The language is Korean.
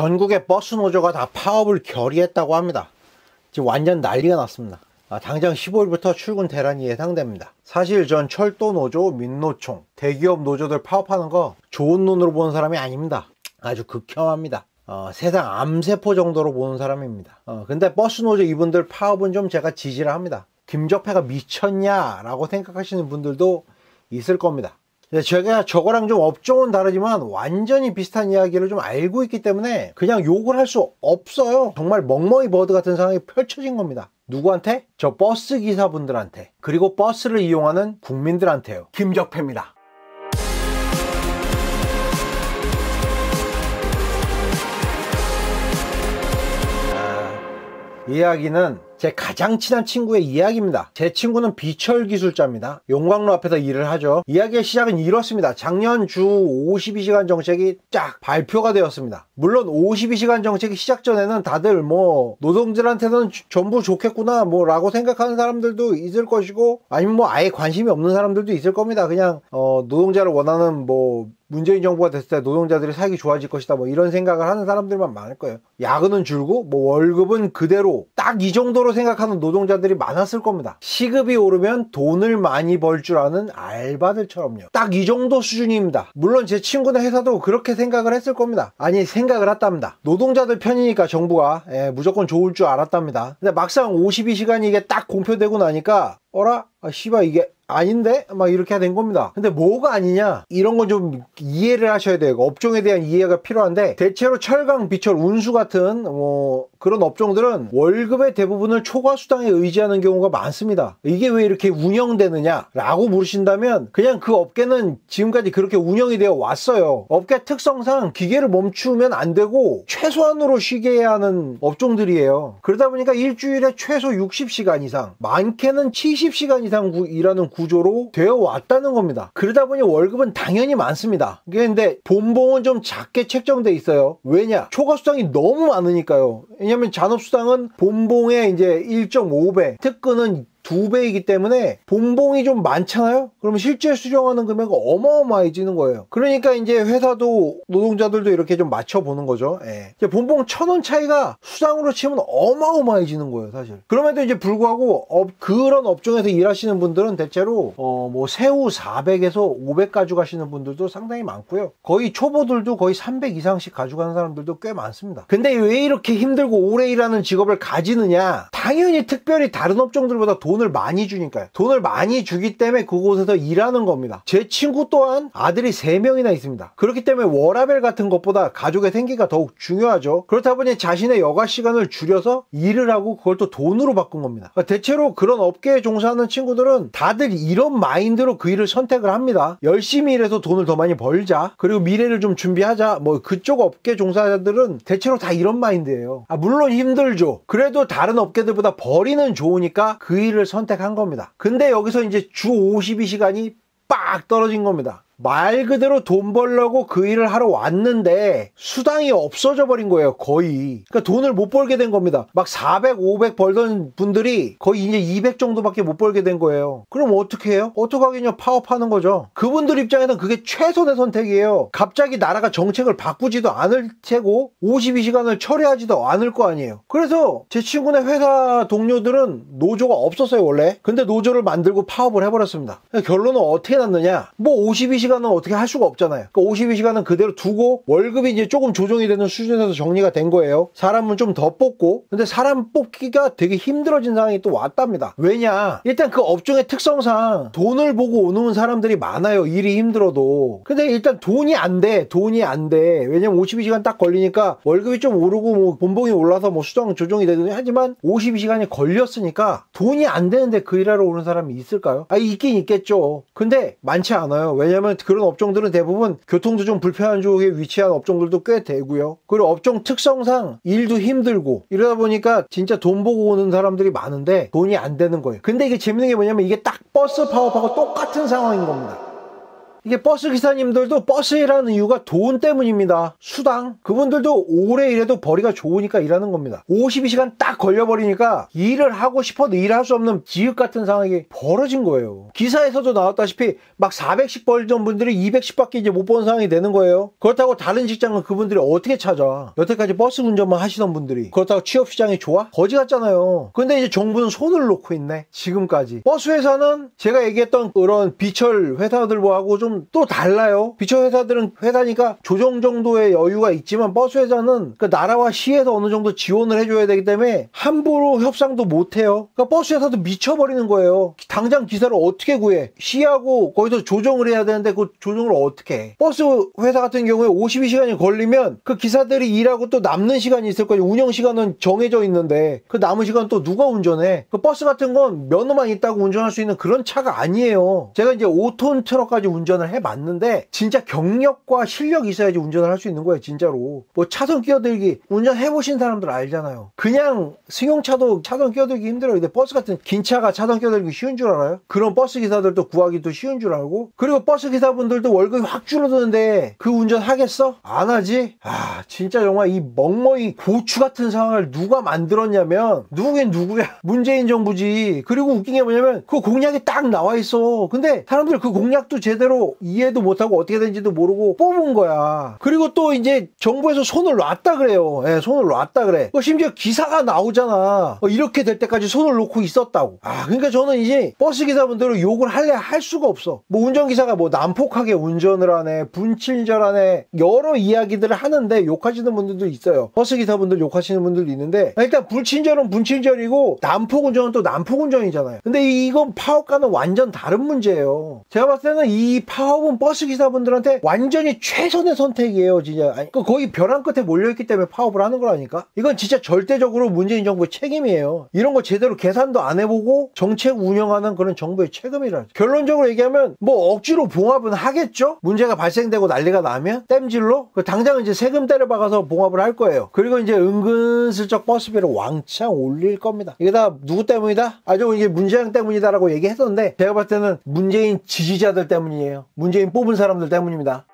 전국의 버스 노조가 다 파업을 결의했다고 합니다. 지금 완전 난리가 났습니다. 당장 15일부터 출근 대란이 예상됩니다. 사실 전 철도 노조, 민노총, 대기업 노조들 파업하는 거 좋은 눈으로 보는 사람이 아닙니다. 아주 극혐합니다. 세상 암세포 정도로 보는 사람입니다. 근데 버스 노조 이분들 파업은 좀 제가 지지를 합니다. 김적폐가 미쳤냐 라고 생각하시는 분들도 있을 겁니다. 제가 저거랑 좀 업종은 다르지만 완전히 비슷한 이야기를 좀 알고 있기 때문에 그냥 욕을 할 수 없어요. 정말 멍멍이 버드 같은 상황이 펼쳐진 겁니다. 누구한테? 저 버스 기사분들한테, 그리고 버스를 이용하는 국민들한테요. 김적폐입니다. 이 이야기는 제 가장 친한 친구의 이야기입니다. 제 친구는 비철 기술자입니다. 용광로 앞에서 일을 하죠. 이야기의 시작은 이렇습니다. 작년 주 52시간 정책이 쫙 발표가 되었습니다. 물론 52시간 정책이 시작 전에는 다들 노동자들한테는 전부 좋겠구나 라고 생각하는 사람들도 있을 것이고, 아니면 아예 관심이 없는 사람들도 있을 겁니다. 그냥 노동자를 원하는 문재인 정부가 됐을 때 노동자들이 살기 좋아질 것이다 이런 생각을 하는 사람들만 많을 거예요. 야근은 줄고 월급은 그대로, 딱 이 정도로 생각하는 노동자들이 많았을 겁니다. 시급이 오르면 돈을 많이 벌 줄 아는 알바들처럼요. 딱 이 정도 수준입니다. 물론 제 친구네 회사도 그렇게 생각을 했을 겁니다. 아니, 생각을 했답니다. 노동자들 편이니까 정부가 무조건 좋을 줄 알았답니다. 근데 막상 52시간이 이게 딱 공표되고 나니까 어라? 씨발 이게 아닌데? 이렇게 된 겁니다. 근데 뭐가 아니냐? 이런 건 좀 이해를 하셔야 돼요. 업종에 대한 이해가 필요한데, 대체로 철강, 비철, 운수 같은 그런 업종들은 월급의 대부분을 초과수당에 의지하는 경우가 많습니다. 이게 왜 이렇게 운영되느냐? 라고 물으신다면, 그냥 그 업계는 지금까지 그렇게 운영이 되어 왔어요. 업계 특성상 기계를 멈추면 안 되고 최소한으로 쉬게 해야 하는 업종들이에요. 그러다 보니까 일주일에 최소 60시간 이상, 많게는 70시간 이상 일하는 구조로 되어 왔다는 겁니다. 그러다 보니 월급은 당연히 많습니다. 근데 본봉은 좀 작게 책정돼 있어요. 왜냐? 초과수당이 너무 많으니까요. 왜냐면 잔업수당은 본봉의 이제 1.5배, 특근은 2배이기 때문에 본봉이 좀 많잖아요. 그러면 실제 수령하는 금액은 어마어마해지는 거예요. 그러니까 이제 회사도 노동자들도 이렇게 좀 맞춰보는 거죠. 본봉 1,000원 차이가 수당으로 치면 어마어마해지는 거예요, 사실. 그럼에도 이제 불구하고 그런 업종에서 일하시는 분들은 대체로 새우 400에서 500 가져가시는 분들도 상당히 많고요. 거의 초보들도 거의 300 이상씩 가져가는 사람들도 꽤 많습니다. 근데 왜 이렇게 힘들고 오래 일하는 직업을 가지느냐? 당연히 특별히 다른 업종들보다 돈을 많이 주니까요. 돈을 많이 주기 때문에 그곳에서 일하는 겁니다. 제 친구 또한 아들이 3명이나 있습니다. 그렇기 때문에 워라밸 같은 것보다 가족의 생계가 더욱 중요하죠. 그렇다 보니 자신의 여가 시간을 줄여서 일을 하고 그걸 또 돈으로 바꾼 겁니다. 대체로 그런 업계에 종사하는 친구들은 다들 이런 마인드로 그 일을 선택을 합니다. 열심히 일해서 돈을 더 많이 벌자, 그리고 미래를 좀 준비하자, 그쪽 업계 종사자들은 대체로 다 이런 마인드예요. 물론 힘들죠. 그래도 다른 업계들보다 벌이는 좋으니까 그 일을 선택한 겁니다. 근데 여기서 이제 주 52시간이 빡 떨어진 겁니다. 말 그대로 돈 벌려고 그 일을 하러 왔는데 수당이 없어져 버린 거예요, 거의. 그러니까 돈을 못 벌게 된 겁니다. 400, 500 벌던 분들이 거의 이제 200 정도밖에 못 벌게 된 거예요. 그럼 어떻게 해요? 어떡하겠냐? 파업하는 거죠. 그분들 입장에서는 그게 최선의 선택이에요. 갑자기 나라가 정책을 바꾸지도 않을 테고 52시간을 철회하지도 않을 거 아니에요. 그래서 제 친구네 회사 동료들은 노조가 없었어요, 원래. 근데 노조를 만들고 파업을 해버렸습니다. 결론은 어떻게 났느냐? 52시간은 어떻게 할 수가 없잖아요. 그러니까 52시간은 그대로 두고 월급이 이제 조금 조정이 되는 수준에서 정리가 된 거예요. 사람은 좀 더 뽑고. 근데 사람 뽑기가 되게 힘들어진 상황이 또 왔답니다. 왜냐? 일단 그 업종의 특성상 돈을 보고 오는 사람들이 많아요. 일이 힘들어도. 근데 일단 돈이 안 돼. 왜냐면 52시간 딱 걸리니까 월급이 좀 오르고 본봉이 올라서 수당 조정이 되긴 하지만 52시간이 걸렸으니까 돈이 안 되는데 그 일하러 오는 사람이 있을까요? 있긴 있겠죠. 근데 많지 않아요. 왜냐면 그런 업종들은 대부분 교통도 좀 불편한 쪽에 위치한 업종들도 꽤 되고요. 그리고 업종 특성상 일도 힘들고 이러다 보니까 진짜 돈 보고 오는 사람들이 많은데 돈이 안 되는 거예요. 근데 이게 재밌는 게 뭐냐면 이게 딱 버스 파업하고 똑같은 상황인 겁니다. 이게 버스 기사님들도 버스 일하는 이유가 돈 때문입니다. 수당. 그분들도 오래 일해도 벌이가 좋으니까 일하는 겁니다. 52시간 딱 걸려버리니까 일을 하고 싶어도 일할 수 없는 지읒 같은 상황이 벌어진 거예요. 기사에서도 나왔다시피 막 400씩 벌던 분들이 210밖에 이제 못 버는 상황이 되는 거예요. 그렇다고 다른 직장은 그분들이 어떻게 찾아? 여태까지 버스 운전만 하시던 분들이. 그렇다고 취업시장이 좋아? 거지 같잖아요. 근데 이제 정부는 손을 놓고 있네. 지금까지. 버스 회사는 제가 얘기했던 그런 비철 회사들하고 좀 또 달라요. 비철 회사들은 회사니까 조정 정도의 여유가 있지만 버스 회사는 그 나라와 시에서 어느 정도 지원을 해줘야 되기 때문에 함부로 협상도 못해요. 그러니까 버스 회사도 미쳐버리는 거예요. 당장 기사를 어떻게 구해? 시하고 거기서 조정을 해야 되는데 그 조정을 어떻게 해? 버스 회사 같은 경우에 52시간이 걸리면 그 기사들이 일하고 또 남는 시간이 있을 거예요. 운영 시간은 정해져 있는데 그 남은 시간 또 누가 운전해? 그 버스 같은 건 면허만 있다고 운전할 수 있는 그런 차가 아니에요. 제가 이제 5톤 트럭까지 운전을 해봤는데 진짜 경력과 실력이 있어야지 운전을 할 수 있는 거예요. 진짜로. 뭐 차선 끼어들기 운전해보신 사람들 알잖아요. 그냥 승용차도 차선 끼어들기 힘들어요. 근데 버스 같은 긴 차가 차선 끼어들기 쉬운 줄 알아요? 그런 버스 기사들도 구하기도 쉬운 줄 알고. 그리고 버스 기사분들도 월급이 확 줄어드는데 그 운전 하겠어? 안 하지? 아 진짜 정말 이 멍멍이 고추 같은 상황을 누가 만들었냐면 누구긴 누구야. 문재인 정부지. 그리고 웃긴 게 뭐냐면 그 공약이 딱 나와 있어. 근데 사람들 그 공약도 제대로 이해도 못하고 어떻게 된지도 모르고 뽑은 거야. 그리고 또 이제 정부에서 손을 놨다 그래요. 예, 손을 놨다 그래. 심지어 기사가 나오잖아. 이렇게 될 때까지 손을 놓고 있었다고. 아, 그러니까 저는 이제 버스 기사분들은 욕을 할래 할 수가 없어. 뭐 운전기사가 뭐 난폭하게 운전을 하네, 분친절하네, 여러 이야기들을 하는데 욕하시는 분들도 있어요. 버스 기사분들 욕하시는 분들도 있는데 일단 불친절은 불친절이고 난폭 운전은 또 난폭 운전이잖아요. 근데 이건 파업과는 완전 다른 문제예요. 제가 봤을 때는 이 파업은 버스 기사분들한테 완전히 최선의 선택이에요. 진짜 거의 벼랑 끝에 몰려있기 때문에 파업을 하는 거라니까. 이건 진짜 절대적으로 문재인 정부의 책임이에요. 이런 거 제대로 계산도 안 해보고 정책 운영하는 그런 정부의 책임이라. 결론적으로 얘기하면 뭐 억지로 봉합은 하겠죠. 문제가 발생되고 난리가 나면 땜질로 당장 이제 세금 때려박아서 봉합을 할 거예요. 그리고 이제 은근슬쩍 버스비를 왕창 올릴 겁니다. 이게 다 누구 때문이다? 아주 이게 문재인 때문이다라고 얘기했었는데 제가 봤을 때는 문재인 지지자들 때문이에요. 문재인 뽑은 사람들 때문입니다.